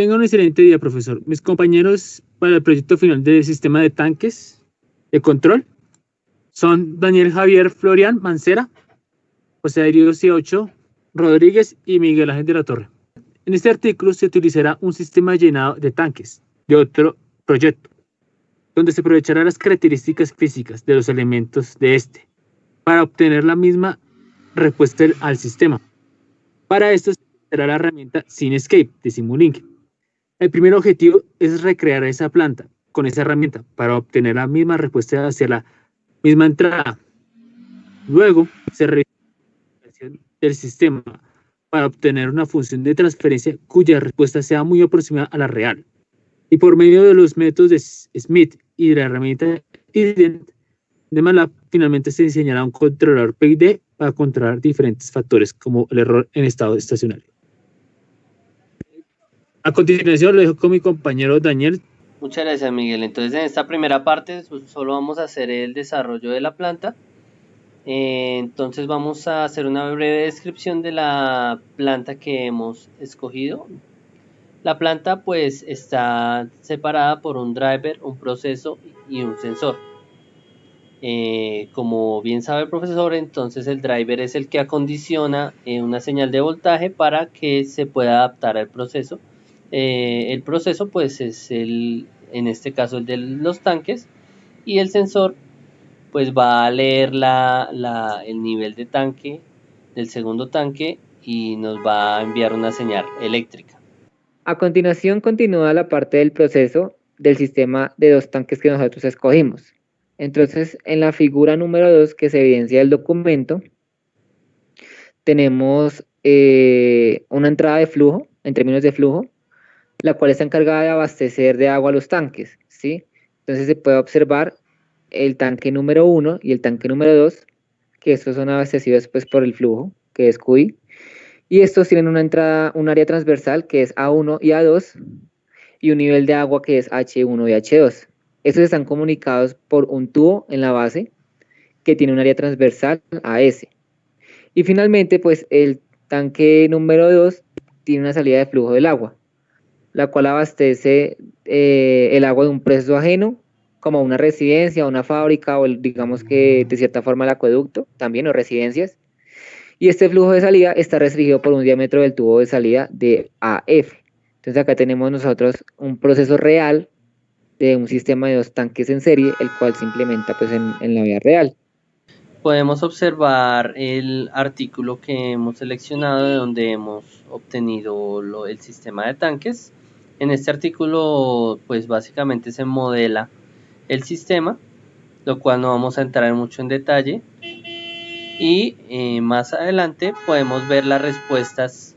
Tenga un excelente día, profesor. Mis compañeros para el proyecto final del sistema de tanques de control son Daniel Javier Florian Mancera, José Darío C8 Rodríguez y Miguel Ángel de la Torre. En este artículo se utilizará un sistema llenado de tanques de otro proyecto, donde se aprovechará las características físicas de los elementos de este para obtener la misma respuesta al sistema. Para esto se utilizará la herramienta Scene-Escape de Simulink. El primer objetivo es recrear esa planta con esa herramienta para obtener la misma respuesta hacia la misma entrada. Luego se revisa la configuración del sistema para obtener una función de transferencia cuya respuesta sea muy aproximada a la real. Y por medio de los métodos de Smith y de la herramienta Ident de MATLAB, finalmente se diseñará un controlador PID para controlar diferentes factores como el error en estado estacionario. A continuación lo dejo con mi compañero Daniel. Muchas gracias, Miguel. Entonces en esta primera parte solo vamos a hacer el desarrollo de la planta. Entonces vamos a hacer una breve descripción de la planta que hemos escogido. La planta pues está separada por un driver, un proceso y un sensor. Como bien sabe el profesor, entonces el driver es el que acondiciona una señal de voltaje para que se pueda adaptar al proceso. El proceso pues es en este caso el de los tanques, y el sensor pues va a leer el nivel de tanque del segundo tanque y nos va a enviar una señal eléctrica. A continuación continúa la parte del proceso del sistema de dos tanques que nosotros escogimos. Entonces, en la figura número 2 que se evidencia del documento, tenemos una entrada de flujo, en términos de flujo, la cual está encargada de abastecer de agua a los tanques, ¿sí? Entonces se puede observar el tanque número 1 y el tanque número 2, que estos son abastecidos pues, por el flujo, que es QI, y estos tienen una entrada, un área transversal que es A1 y A2, y un nivel de agua que es H1 y H2. Estos están comunicados por un tubo en la base que tiene un área transversal AS. Y finalmente, pues el tanque número 2 tiene una salida de flujo del agua, la cual abastece el agua de un proceso ajeno, como una residencia, una fábrica, o digamos que de cierta forma el acueducto, también, o residencias. Y este flujo de salida está restringido por un diámetro del tubo de salida de AF. Entonces acá tenemos nosotros un proceso real de un sistema de dos tanques en serie, el cual se implementa pues, en la vida real. Podemos observar el artículo que hemos seleccionado de donde hemos obtenido el sistema de tanques. En este artículo pues básicamente se modela el sistema, lo cual no vamos a entrar mucho en detalle, y más adelante podemos ver las respuestas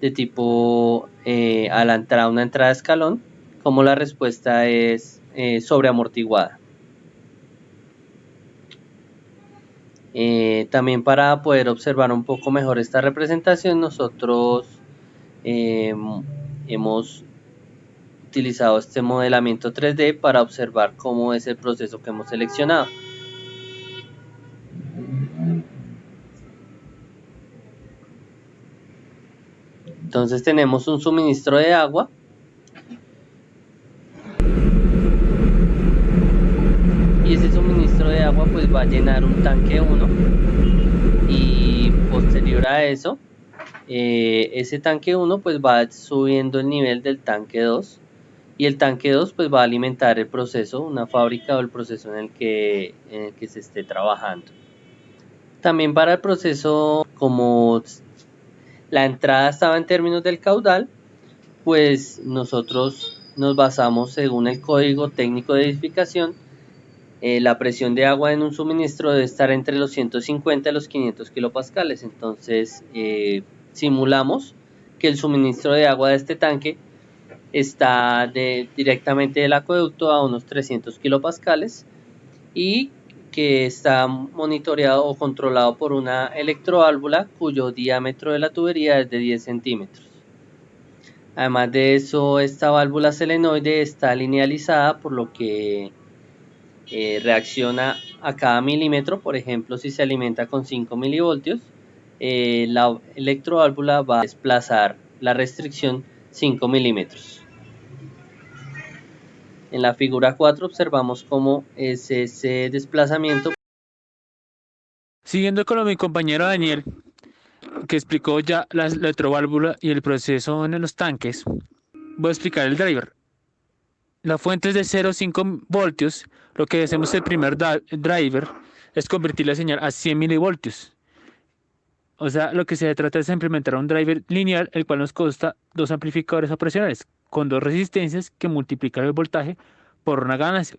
de tipo a una entrada de escalón, como la respuesta es sobreamortiguada. También para poder observar un poco mejor esta representación, nosotros hemos utilizado este modelamiento 3D para observar cómo es el proceso que hemos seleccionado. Entonces tenemos un suministro de agua. Y ese suministro de agua pues va a llenar un tanque 1, y posterior a eso ese tanque 1 pues va subiendo el nivel del tanque 2, y el tanque 2 pues va a alimentar el proceso, una fábrica o el proceso en el que se esté trabajando. También para el proceso, como la entrada estaba en términos del caudal, pues nosotros nos basamos según el código técnico de edificación. La presión de agua en un suministro debe estar entre los 150 y los 500 kilopascales. Entonces simulamos que el suministro de agua de este tanque está directamente del acueducto a unos 300 kilopascales, y que está monitoreado o controlado por una electroválvula cuyo diámetro de la tubería es de 10 centímetros. Además de eso, esta válvula selenoide está linealizada, por lo que reacciona a cada milímetro. Por ejemplo, si se alimenta con 5 milivoltios, la electroválvula va a desplazar la restricción 5 milímetros. En la figura 4 observamos cómo es ese desplazamiento. Siguiendo con lo de mi compañero Daniel, que explicó ya la electroválvula y el proceso en los tanques, voy a explicar el driver. La fuente es de 0,5 voltios. Lo que hacemos el primer driver es convertir la señal a 100 milivoltios. O sea, lo que se trata es de implementar un driver lineal, el cual nos consta dos amplificadores operacionales con dos resistencias que multiplican el voltaje por una ganancia.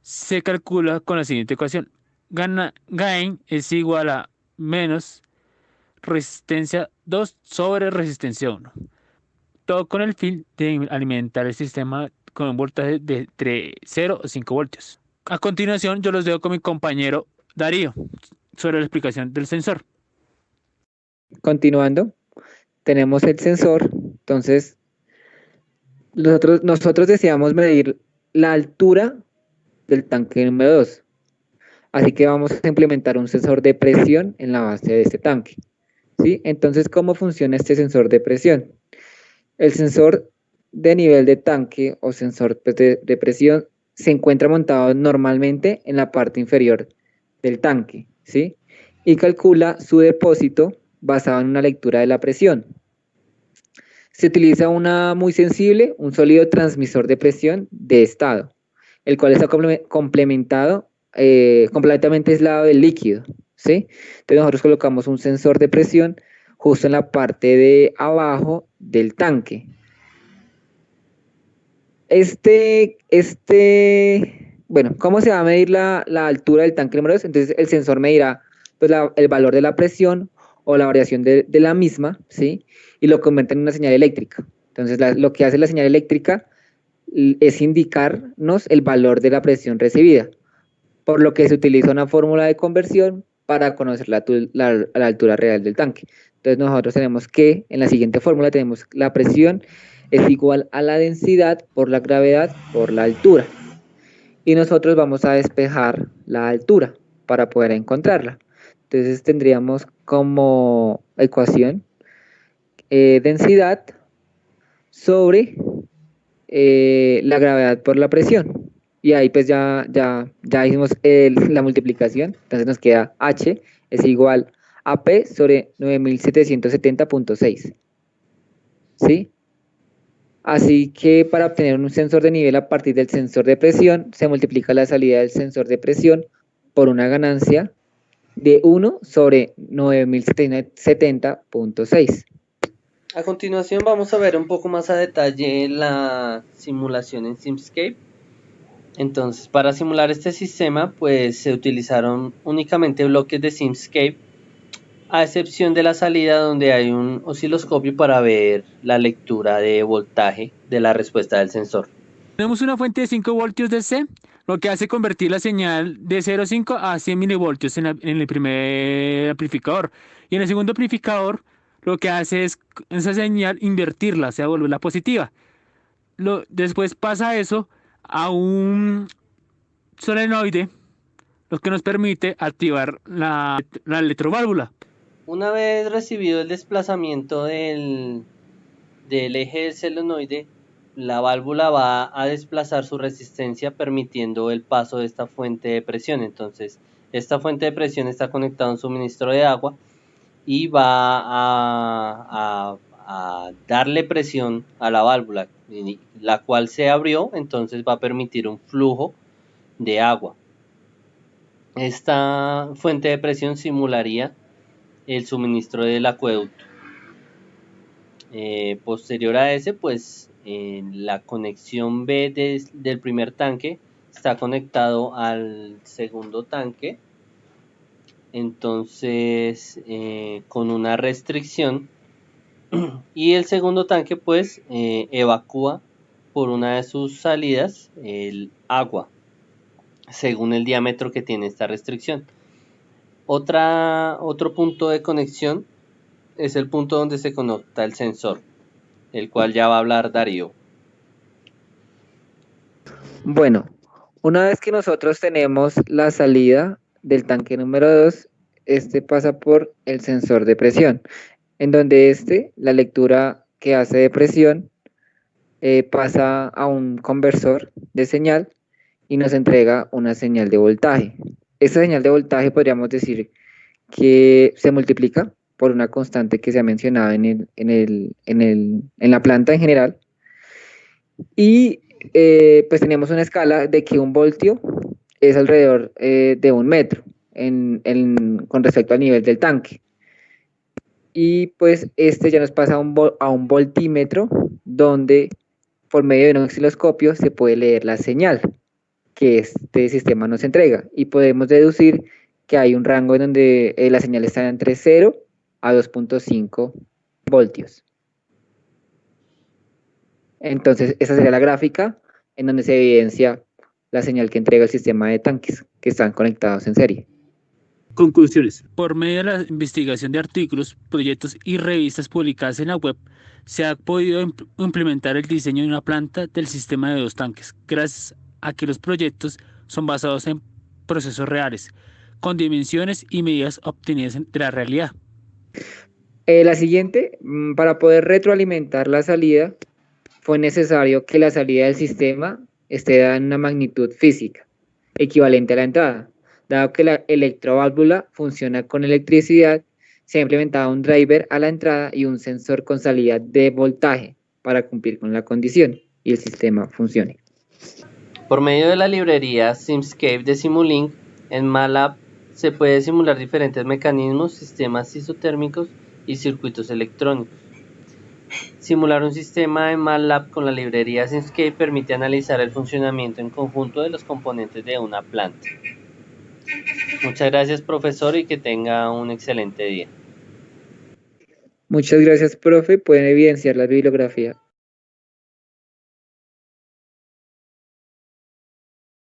Se calcula con la siguiente ecuación. Gain es igual a menos resistencia 2 sobre resistencia 1. Todo con el fin de alimentar el sistema con un voltaje de entre 0 y 5 voltios. A continuación, yo los dejo con mi compañero Darío sobre la explicación del sensor. Continuando, tenemos el sensor. Entonces, nosotros deseamos medir la altura del tanque número 2. Así que vamos a implementar un sensor de presión en la base de este tanque, ¿sí? Entonces, ¿cómo funciona este sensor de presión? El sensor de nivel de tanque o sensor de presión se encuentra montado normalmente en la parte inferior del tanque, ¿sí? Y calcula su depósito basado en una lectura de la presión. Se utiliza una muy sensible, un sólido transmisor de presión de estado, el cual está complementado, completamente aislado del líquido, ¿sí? Entonces nosotros colocamos un sensor de presión justo en la parte de abajo del tanque. Bueno, ¿cómo se va a medir la altura del tanque número 2? Entonces el sensor medirá pues, el valor de la presión o la variación de la misma, ¿sí? Y lo convierte en una señal eléctrica. Entonces lo que hace la señal eléctrica es indicarnos el valor de la presión recibida, por lo que se utiliza una fórmula de conversión para conocer la altura real del tanque. Entonces nosotros tenemos que, en la siguiente fórmula tenemos la presión es igual a la densidad por la gravedad por la altura. Y nosotros vamos a despejar la altura para poder encontrarla. Entonces tendríamos como ecuación densidad sobre la gravedad por la presión. Y ahí pues ya hicimos la multiplicación. Entonces nos queda H es igual a P sobre 9770.6. ¿Sí? Así que para obtener un sensor de nivel a partir del sensor de presión, se multiplica la salida del sensor de presión por una ganancia de 1 sobre 9770.6. A continuación vamos a ver un poco más a detalle la simulación en Simscape. Entonces, para simular este sistema, pues se utilizaron únicamente bloques de Simscape, a excepción de la salida donde hay un osciloscopio para ver la lectura de voltaje de la respuesta del sensor. Tenemos una fuente de 5 voltios DC, lo que hace convertir la señal de 0,5 a 100 milivoltios en el primer amplificador. Y en el segundo amplificador, lo que hace es esa señal invertirla, o sea, volverla positiva. Después pasa eso a un solenoide, lo que nos permite activar la electroválvula. Una vez recibido el desplazamiento del eje del solenoide, la válvula va a desplazar su resistencia permitiendo el paso de esta fuente de presión. Entonces, esta fuente de presión está conectada a un suministro de agua y va a darle presión a la válvula, la cual se abrió, entonces va a permitir un flujo de agua. Esta fuente de presión simularía el suministro del acueducto. Posterior a ese, pues la conexión B del primer tanque está conectado al segundo tanque, entonces con una restricción, y el segundo tanque pues evacúa por una de sus salidas el agua según el diámetro que tiene esta restricción. Otro punto de conexión es el punto donde se conecta el sensor, el cual ya va a hablar Darío. Bueno, una vez que nosotros tenemos la salida del tanque número 2, este pasa por el sensor de presión, en donde la lectura que hace de presión pasa a un conversor de señal y nos entrega una señal de voltaje. Esta señal de voltaje podríamos decir que se multiplica por una constante que se ha mencionado en la planta en general. Y pues tenemos una escala de que 1 voltio es alrededor de 1 metro con respecto al nivel del tanque. Y pues este ya nos pasa a un voltímetro, donde por medio de un osciloscopio se puede leer la señal que este sistema nos entrega. Y podemos deducir que hay un rango en donde la señal está entre 0 a 2.5 voltios. Entonces, esa sería la gráfica en donde se evidencia la señal que entrega el sistema de tanques que están conectados en serie. Conclusiones. Por medio de la investigación de artículos, proyectos y revistas publicadas en la web, se ha podido implementar el diseño de una planta del sistema de 2 tanques, gracias a que los proyectos son basados en procesos reales, con dimensiones y medidas obtenidas de la realidad. La siguiente, para poder retroalimentar la salida, fue necesario que la salida del sistema esté dada en una magnitud física, equivalente a la entrada. Dado que la electroválvula funciona con electricidad, se ha implementado un driver a la entrada y un sensor con salida de voltaje para cumplir con la condición y el sistema funcione. Por medio de la librería Simscape de Simulink, en MATLAB se puede simular diferentes mecanismos, sistemas isotérmicos y circuitos electrónicos. Simular un sistema en MATLAB con la librería Simscape permite analizar el funcionamiento en conjunto de los componentes de una planta. Muchas gracias, profesor, y que tenga un excelente día. Muchas gracias, profe. Pueden evidenciar la bibliografía